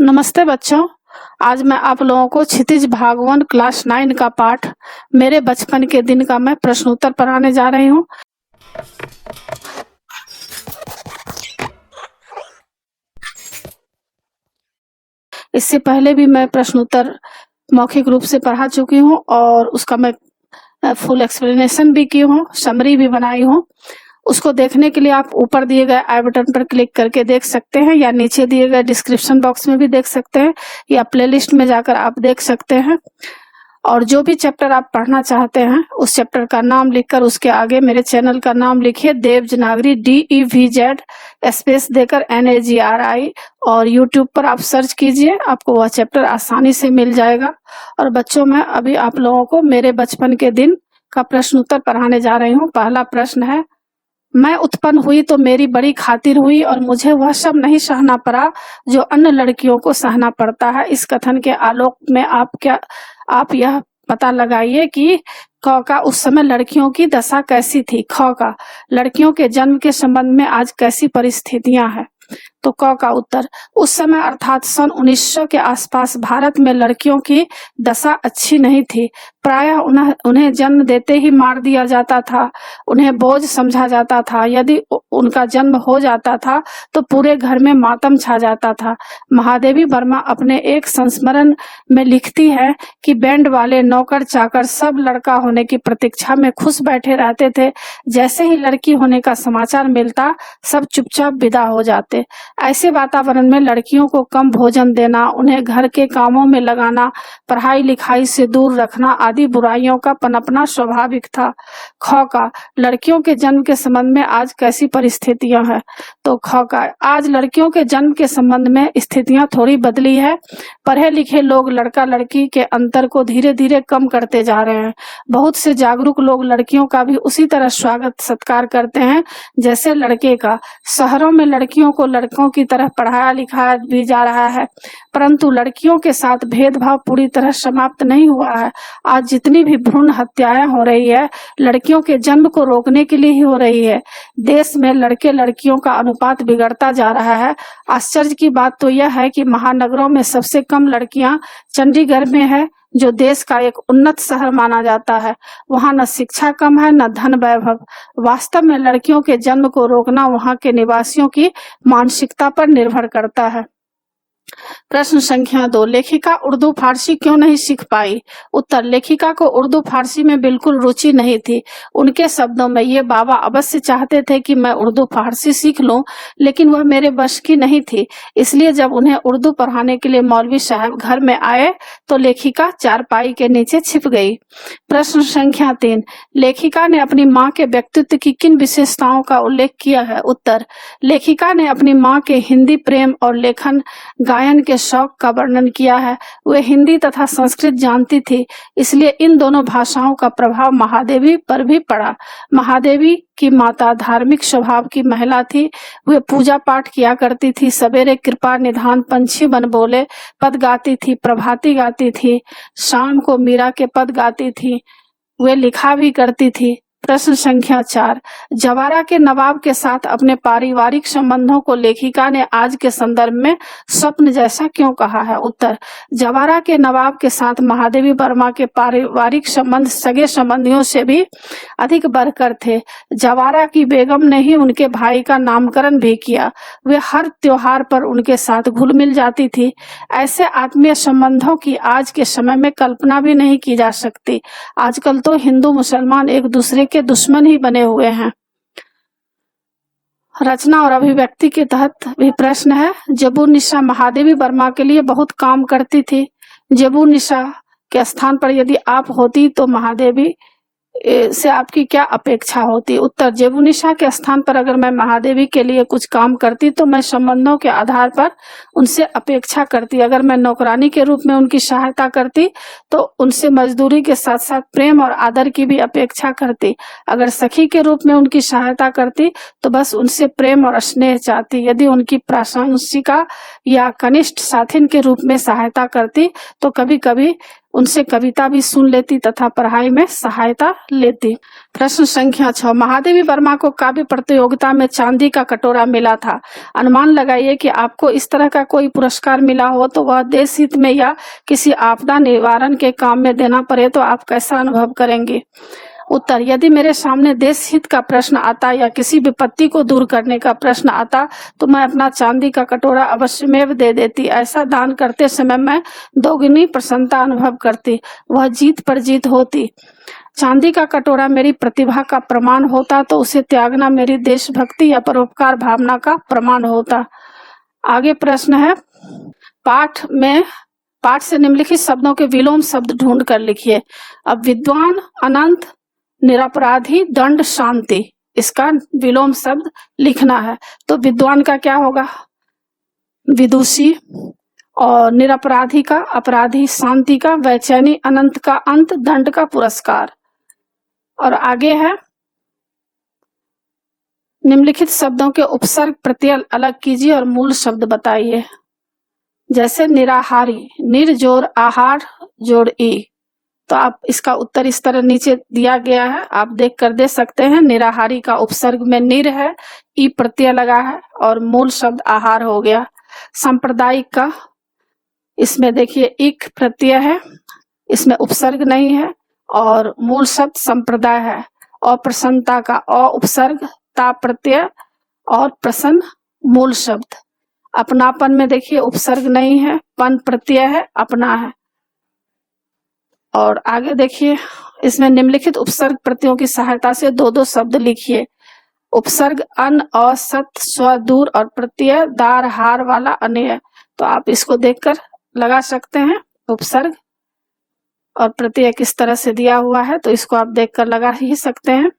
नमस्ते बच्चों। आज मैं आप लोगों को क्षितिज भाग 1 क्लास 9 का पाठ मेरे बचपन के दिन का मैं प्रश्नोत्तर पढ़ाने जा रही हूँ। इससे पहले भी मैं प्रश्नोत्तर मौखिक रूप से पढ़ा चुकी हूँ और उसका मैं फुल एक्सप्लेनेशन भी की हूँ, समरी भी बनाई हूँ। उसको देखने के लिए आप ऊपर दिए गए आई बटन पर क्लिक करके देख सकते हैं या नीचे दिए गए डिस्क्रिप्शन बॉक्स में भी देख सकते हैं या प्लेलिस्ट में जाकर आप देख सकते हैं। और जो भी चैप्टर आप पढ़ना चाहते हैं उस चैप्टर का नाम लिखकर उसके आगे मेरे चैनल का नाम लिखिए देवजनागरी DEVZ स्पेस देकर NAGRI और यूट्यूब पर आप सर्च कीजिए, आपको वह चैप्टर आसानी से मिल जाएगा। और बच्चों, मैं अभी आप लोगों को मेरे बचपन के दिन का प्रश्न उत्तर पढ़ाने जा रही हूँ। पहला प्रश्न है, मैं उत्पन्न हुई तो मेरी बड़ी खातिर हुई और मुझे वह सब नहीं सहना पड़ा जो अन्य लड़कियों को सहना पड़ता है। इस कथन के आलोक में आप यह पता लगाइए कि क का उस समय लड़कियों की दशा कैसी थी। ख का लड़कियों के जन्म के संबंध में आज कैसी परिस्थितियां हैं। तो क का उत्तर, उस समय अर्थात सन 1900 के आसपास भारत में लड़कियों की दशा अच्छी नहीं थी। प्रायः उन्हें जन्म देते ही मार दिया जाता था, उन्हें बोझ समझा जाता था। यदि उनका जन्म हो जाता था तो पूरे घर में मातम छा जाता था। महादेवी वर्मा अपने एक संस्मरण में लिखती है कि बैंड वाले नौकर चाकर सब लड़का होने की प्रतीक्षा में खुश बैठे रहते थे। जैसे ही लड़की होने का समाचार मिलता सब चुपचाप विदा हो जाते। ऐसे वातावरण में लड़कियों को कम भोजन देना, उन्हें घर के कामों में लगाना, पढ़ाई लिखाई से दूर रखना आदि बुराइयों का पनपना स्वाभाविक था। ख का लड़कियों के जन्म के संबंध में आज कैसी परिस्थितियां हैं। तो ख का आज लड़कियों के जन्म के संबंध में स्थितियां थोड़ी बदली है। पढ़े लिखे लोग लड़का लड़की के अंतर को धीरे धीरे कम करते जा रहे हैं। बहुत से जागरूक लोग लड़कियों का भी उसी तरह स्वागत सत्कार करते हैं जैसे लड़के का। शहरों में लड़कियों को लड़कों की तरह पढ़ाया लिखाया भी जा रहा है, परंतु लड़कियों के साथ भेदभाव पूरी तरह समाप्त नहीं हुआ है। आज जितनी भी भ्रूण हत्याएं हो रही है लड़कियों के जन्म को रोकने के लिए ही हो रही है। देश में लड़के लड़कियों का अनुपात बिगड़ता जा रहा है। आश्चर्य की बात तो यह है कि महानगरों में सबसे कम लड़कियां चंडीगढ़ में है, जो देश का एक उन्नत शहर माना जाता है। वहां न शिक्षा कम है न धन वैभव। वास्तव में लड़कियों के जन्म को रोकना वहां के निवासियों की मानसिकता पर निर्भर करता है। प्रश्न संख्या 2, लेखिका उर्दू फारसी क्यों नहीं सीख पाई। उत्तर, लेखिका को उर्दू फारसी में बिल्कुल रुचि नहीं थी। उनके शब्दों में, ये बाबा अवश्य चाहते थे कि मैं उर्दू फारसी सीख लूं, लेकिन वह मेरे बस की नहीं थी। इसलिए जब उन्हें उर्दू पढ़ाने के लिए मौलवी साहब घर में आए तो लेखिका चारपाई के नीचे छिप गई। प्रश्न संख्या 3, लेखिका ने अपनी माँ के व्यक्तित्व की किन विशेषताओं का उल्लेख किया है। उत्तर, लेखिका ने अपनी माँ के हिंदी प्रेम और लेखन गायन के शौक का वर्णन किया है। वे हिंदी तथा संस्कृत जानती थी, इसलिए इन दोनों भाषाओं का प्रभाव महादेवी पर भी पड़ा। महादेवी की माता धार्मिक स्वभाव की महिला थी। वे पूजा पाठ किया करती थी, सवेरे कृपा निधान पंछी बन बोले पद गाती थी, प्रभाती गाती थी, शाम को मीरा के पद गाती थी। वे लिखा भी करती थी। प्रश्न संख्या 4, जवारा के नवाब के साथ अपने पारिवारिक संबंधों को लेखिका ने आज के संदर्भ में स्वप्न जैसा क्यों कहा है। उत्तर, जवारा के नवाब के साथ महादेवी वर्मा के पारिवारिक संबंध सगे संबंधियों से भी अधिक बढ़कर थे। जवारा की बेगम ने ही उनके भाई का नामकरण भी किया। वे हर त्योहार पर उनके साथ घुल मिल जाती थी। ऐसे आत्मीय संबंधों की आज के समय में कल्पना भी नहीं की जा सकती। आजकल तो हिंदू मुसलमान एक दूसरे के दुश्मन ही बने हुए हैं। रचना और अभिव्यक्ति के तहत भी प्रश्न है। जबूर निशा महादेवी वर्मा के लिए बहुत काम करती थी। जबूर निशा के स्थान पर यदि आप होती तो महादेवी से आपकी क्या अपेक्षा होती। उत्तर, जेबुनिशा के स्थान पर अगर मैं महादेवी के लिए कुछ काम करती तो मैं संबंधों के आधार पर उनसे अपेक्षा करती। अगर मैं नौकरानी के रूप में उनकी सहायता करती तो उनसे मजदूरी के साथ साथ प्रेम और आदर की भी अपेक्षा करती। अगर सखी के रूप में उनकी सहायता करती तो बस उनसे प्रेम और स्नेह चाहती। यदि उनकी प्राशंसिका या कनिष्ठ साथिन के रूप में सहायता करती तो कभी कभी उनसे कविता भी सुन लेती तथा पढ़ाई में सहायता लेती। प्रश्न संख्या 6, महादेवी वर्मा को काव्य प्रतियोगिता में चांदी का कटोरा मिला था। अनुमान लगाइए कि आपको इस तरह का कोई पुरस्कार मिला हो तो वह देश हित में या किसी आपदा निवारण के काम में देना पड़े तो आप कैसा अनुभव करेंगे। उत्तर, यदि मेरे सामने देश हित का प्रश्न आता या किसी विपत्ति को दूर करने का प्रश्न आता तो मैं अपना चांदी का कटोरा अवश्यमेव दे देती। ऐसा दान करते समय मैं दोगुनी प्रसन्नता अनुभव करती, वह जीत पर जीत होती। चांदी का कटोरा मेरी प्रतिभा का प्रमाण होता तो उसे त्यागना मेरी देशभक्ति या परोपकार भावना का प्रमाण होता। आगे प्रश्न है, पाठ से निम्नलिखित शब्दों के विलोम शब्द ढूंढ कर लिखिए। अब विद्वान, अनंत, निरपराधी, दंड, शांति, इसका विलोम शब्द लिखना है। तो विद्वान का क्या होगा? विदुषी, और निरपराधी का अपराधी, शांति का वैचैनी, अनंत का अंत, दंड का पुरस्कार। और आगे है, निम्नलिखित शब्दों के उपसर्ग प्रत्यय अलग कीजिए और मूल शब्द बताइए। जैसे निराहारी, निर जोड़ आहार जोड़ ई, तो आप इसका उत्तर इस तरह नीचे दिया गया है, आप देख कर दे सकते हैं। निराहारी का उपसर्ग में निर है, ई प्रत्यय लगा है और मूल शब्द आहार हो गया। सांप्रदायिक का, इसमें देखिए इक प्रत्यय है, इसमें उपसर्ग नहीं है और मूल शब्द संप्रदाय है। अप्रसन्नता का अ उपसर्ग, ता प्रत्यय और प्रसन्न मूल शब्द। अपनापन में देखिए उपसर्ग नहीं है, पन प्रत्यय है, अपना है। और आगे देखिए, इसमें निम्नलिखित उपसर्ग प्रत्ययों की सहायता से दो दो शब्द लिखिए। उपसर्ग अन, अ, सत, स्व, दूर और प्रत्यय दार, हार वाला, अनेय। तो आप इसको देखकर लगा सकते हैं उपसर्ग और प्रत्यय किस तरह से दिया हुआ है, तो इसको आप देखकर लगा ही सकते हैं।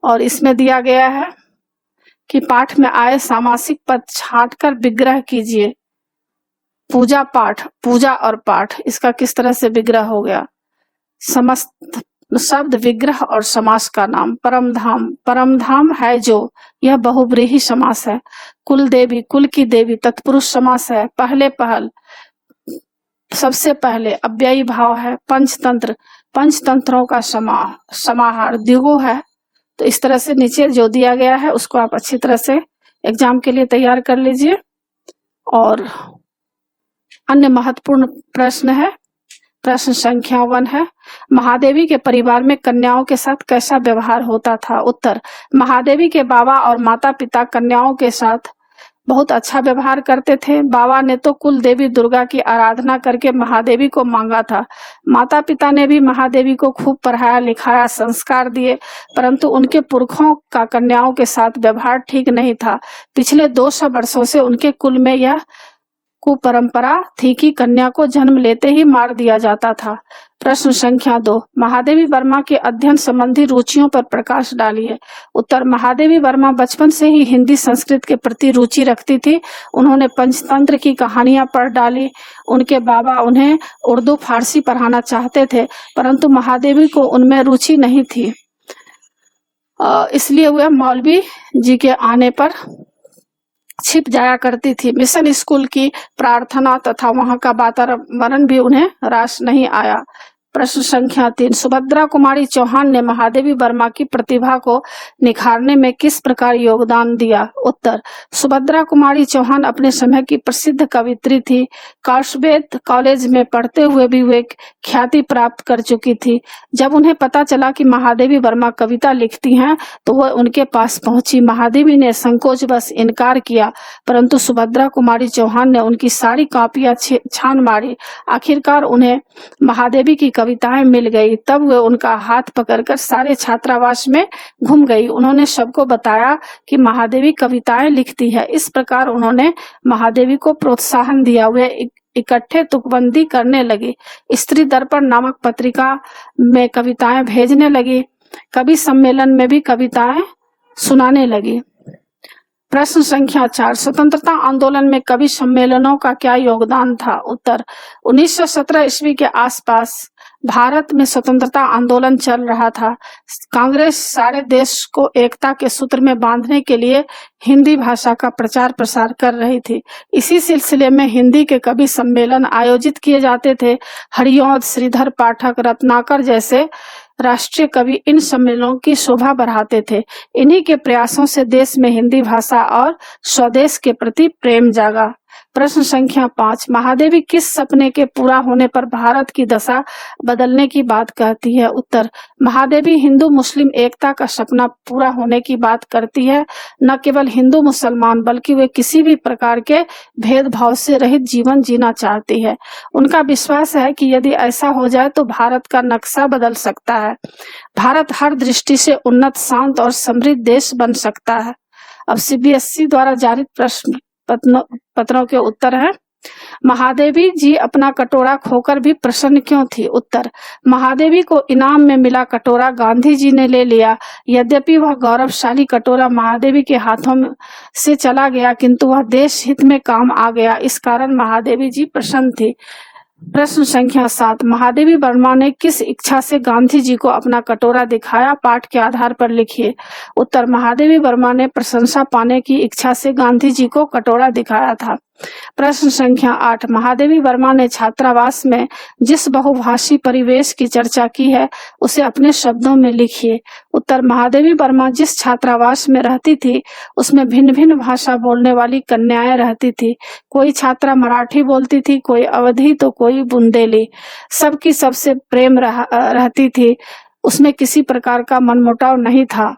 और इसमें दिया गया है कि पाठ में आए सामासिक पद छांटकर विग्रह कीजिए। पूजा पाठ, पूजा और पाठ, इसका किस तरह से विग्रह हो गया। समस्त शब्द विग्रह और समास का नाम। परम धाम, परम धाम है जो, यह बहुब्रीहि समास है। कुल देवी, कुल की देवी, तत्पुरुष समास है। पहले पहल, सबसे पहले, अव्ययी भाव है। पंचतंत्र, पंचतंत्रों का समाहार। द्विगु है। तो इस तरह से नीचे जो दिया गया है उसको आप अच्छी तरह से एग्जाम के लिए तैयार कर लीजिए। और अन्य महत्वपूर्ण प्रश्न है, प्रश्न संख्या 1 है, महादेवी के परिवार में कन्याओं के साथ कैसा व्यवहार होता था। उत्तर, महादेवी के बाबा और माता पिता कन्याओं के साथ बहुत अच्छा व्यवहार करते थे। बाबा ने तो कुल देवी दुर्गा की आराधना करके महादेवी को मांगा था। माता पिता ने भी महादेवी को खूब पढ़ाया लिखाया, संस्कार दिए, परंतु उनके पुरखों का कन्याओं के साथ व्यवहार ठीक नहीं था। पिछले 200 वर्षों से उनके कुल में यह कुपरंपरा थी कि कन्या को जन्म लेते ही मार दिया जाता था। प्रश्न संख्या 2, महादेवी वर्मा के अध्ययन संबंधी रुचियों पर प्रकाश डालिए। उत्तर, महादेवी वर्मा बचपन से ही हिंदी संस्कृत के प्रति रुचि रखती थी। उन्होंने पंचतंत्र की कहानियां पढ़ डाली। उनके बाबा उन्हें उर्दू फारसी पढ़ाना चाहते थे, परंतु महादेवी को उनमें रुचि नहीं थी, इसलिए वह मौलवी जी के आने पर छिप जाया करती थी। मिशन स्कूल की प्रार्थना तथा वहां का वातावरण भी उन्हें रास नहीं आया। प्रश्न संख्या 3, सुभद्रा कुमारी चौहान ने महादेवी वर्मा की प्रतिभा को निखारने में किस प्रकार योगदान दिया। उत्तर, सुभद्रा कुमारी चौहान अपने समय की प्रसिद्ध कवित्री थी। कार्लसवेद कॉलेज में पढ़ते हुए भी वे ख्याति प्राप्त कर चुकी थी। जब उन्हें पता चला कि महादेवी वर्मा कविता लिखती हैं तो वह उनके पास पहुंची। महादेवी ने संकोचवश इनकार किया, परंतु सुभद्रा कुमारी चौहान ने उनकी सारी कॉपियां छान मारी। आखिरकार उन्हें महादेवी की कविताएं मिल गई। तब वे उनका हाथ पकड़कर सारे छात्रावास में घूम गई। उन्होंने सबको बताया कि महादेवी कविताएं लिखती है। इस प्रकार उन्होंने महादेवी को प्रोत्साहन दिया। वे इकट्ठे तुकबंदी करने लगी। स्त्री दर्पण नामक पत्रिका में कविताएं भेजने लगी। कवि सम्मेलन में भी कविताएं सुनाने लगी। प्रश्न संख्या 4, स्वतंत्रता आंदोलन में कवि सम्मेलनों का क्या योगदान था? उत्तर, 1917 ईस्वी के आसपास भारत में स्वतंत्रता आंदोलन चल रहा था। कांग्रेस सारे देश को एकता के सूत्र में बांधने के लिए हिंदी भाषा का प्रचार प्रसार कर रही थी। इसी सिलसिले में हिंदी के कवि सम्मेलन आयोजित किए जाते थे। हरिऔध, श्रीधर पाठक, रत्नाकर जैसे राष्ट्रीय कवि इन सम्मेलनों की शोभा बढ़ाते थे। इन्हीं के प्रयासों से देश में हिंदी भाषा और स्वदेश के प्रति प्रेम जागा। प्रश्न संख्या 5, महादेवी किस सपने के पूरा होने पर भारत की दशा बदलने की बात कहती है? उत्तर, महादेवी हिंदू मुस्लिम एकता का सपना पूरा होने की बात करती है। न केवल हिंदू मुसलमान बल्कि वे किसी भी प्रकार के भेदभाव से रहित जीवन जीना चाहती है। उनका विश्वास है कि यदि ऐसा हो जाए तो भारत का नक्शा बदल सकता है। भारत हर दृष्टि से उन्नत, शांत और समृद्ध देश बन सकता है। अब सीबीएसई द्वारा जारी प्रश्न पत्रों के उत्तर हैं। महादेवी जी अपना कटोरा खोकर भी प्रसन्न क्यों थी? उत्तर, महादेवी को इनाम में मिला कटोरा गांधी जी ने ले लिया। यद्यपि वह गौरवशाली कटोरा महादेवी के हाथों से चला गया, किंतु वह देश हित में काम आ गया। इस कारण महादेवी जी प्रसन्न थी। प्रश्न संख्या 7, महादेवी वर्मा ने किस इच्छा से गांधी जी को अपना कटोरा दिखाया? पाठ के आधार पर लिखिए। उत्तर, महादेवी वर्मा ने प्रशंसा पाने की इच्छा से गांधी जी को कटोरा दिखाया था। प्रश्न संख्या 8, महादेवी वर्मा ने छात्रावास में जिस बहुभाषी परिवेश की चर्चा की है उसे अपने शब्दों में लिखिए। उत्तर, महादेवी वर्मा जिस छात्रावास में रहती थी उसमें भिन्न भिन्न भाषा बोलने वाली कन्याएं रहती थी। कोई छात्रा मराठी बोलती थी, कोई अवधी तो कोई बुंदेली। सबकी सबसे प्रेम रहती थी। उसमें किसी प्रकार का मनमुटाव नहीं था।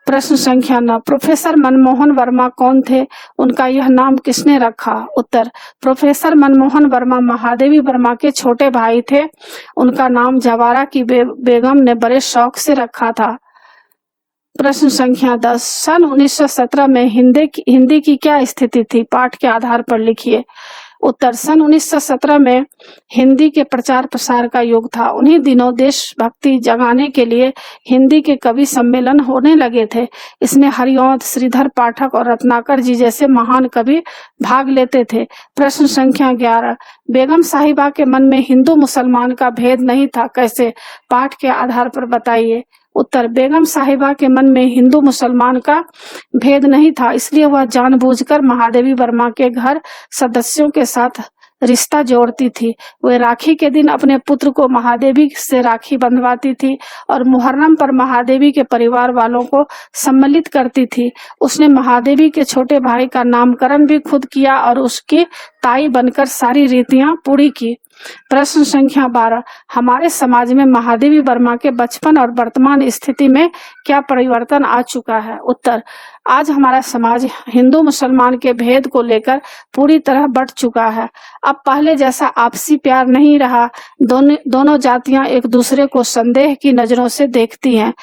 प्रश्न संख्या 9, प्रोफेसर मनमोहन वर्मा कौन थे? उनका यह नाम किसने रखा? उत्तर, प्रोफेसर मनमोहन वर्मा महादेवी वर्मा के छोटे भाई थे। उनका नाम जवारा की बेगम ने बड़े शौक से रखा था। प्रश्न संख्या 10, सन 1917 में हिंदी की क्या स्थिति थी? पाठ के आधार पर लिखिए। उत्तर, सन 1917 में हिंदी के प्रचार प्रसार का युग था। उन्हीं दिनों देशभक्ति जगाने के लिए हिंदी के कवि सम्मेलन होने लगे थे। इसमें हरिऔध, श्रीधर पाठक और रत्नाकर जी जैसे महान कवि भाग लेते थे। प्रश्न संख्या 11, बेगम साहिबा के मन में हिंदू मुसलमान का भेद नहीं था, कैसे? पाठ के आधार पर बताइए। उत्तर, बेगम साहिबा के मन में हिंदू मुसलमान का भेद नहीं था, इसलिए वह जानबूझकर महादेवी वर्मा के घर सदस्यों के साथ रिश्ता जोड़ती थी। वे राखी के दिन अपने पुत्र को महादेवी से राखी बंधवाती थी और मुहर्रम पर महादेवी के परिवार वालों को सम्मिलित करती थी। उसने महादेवी के छोटे भाई का नामकरण भी खुद किया और उसकी ताई बनकर सारी रीतियां पूरी की। प्रश्न संख्या 12, हमारे समाज में महादेवी वर्मा के बचपन और वर्तमान स्थिति में क्या परिवर्तन आ चुका है? उत्तर, आज हमारा समाज हिंदू मुसलमान के भेद को लेकर पूरी तरह बंट चुका है। अब पहले जैसा आपसी प्यार नहीं रहा। दोनों जातियां एक दूसरे को संदेह की नजरों से देखती हैं।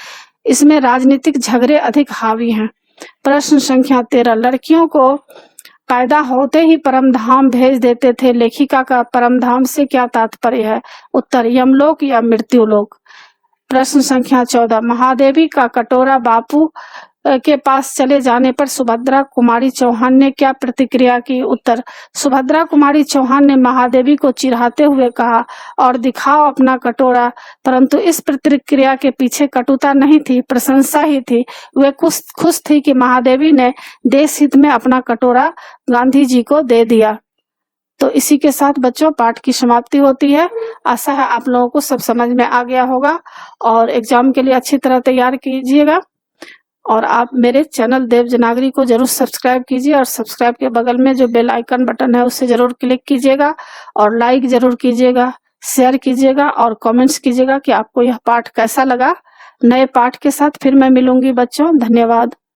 इसमें राजनीतिक झगड़े अधिक हावी हैं। प्रश्न संख्या 13, लड़कियों को पैदा होते ही परमधाम भेज देते थे। लेखिका का परमधाम से क्या तात्पर्य है? उत्तर, यमलोक या मृत्युलोक। प्रश्न संख्या 14, महादेवी का कटोरा बापू के पास चले जाने पर सुभद्रा कुमारी चौहान ने क्या प्रतिक्रिया की? उत्तर, सुभद्रा कुमारी चौहान ने महादेवी को चिढ़ाते हुए कहा, और दिखाओ अपना कटोरा। परंतु इस प्रतिक्रिया के पीछे कटुता नहीं थी, प्रशंसा ही थी। वे खुश थी कि महादेवी ने देश हित में अपना कटोरा गांधी जी को दे दिया। तो इसी के साथ बच्चों पाठ की समाप्ति होती है। आशा है आप लोगों को सब समझ में आ गया होगा और एग्जाम के लिए अच्छी तरह तैयार कीजिएगा। और आप मेरे चैनल देवजनागरी को जरूर सब्सक्राइब कीजिए और सब्सक्राइब के बगल में जो बेल आइकन बटन है उसे जरूर क्लिक कीजिएगा और लाइक जरूर कीजिएगा, शेयर कीजिएगा और कमेंट्स कीजिएगा कि आपको यह पाठ कैसा लगा। नए पाठ के साथ फिर मैं मिलूंगी बच्चों। धन्यवाद।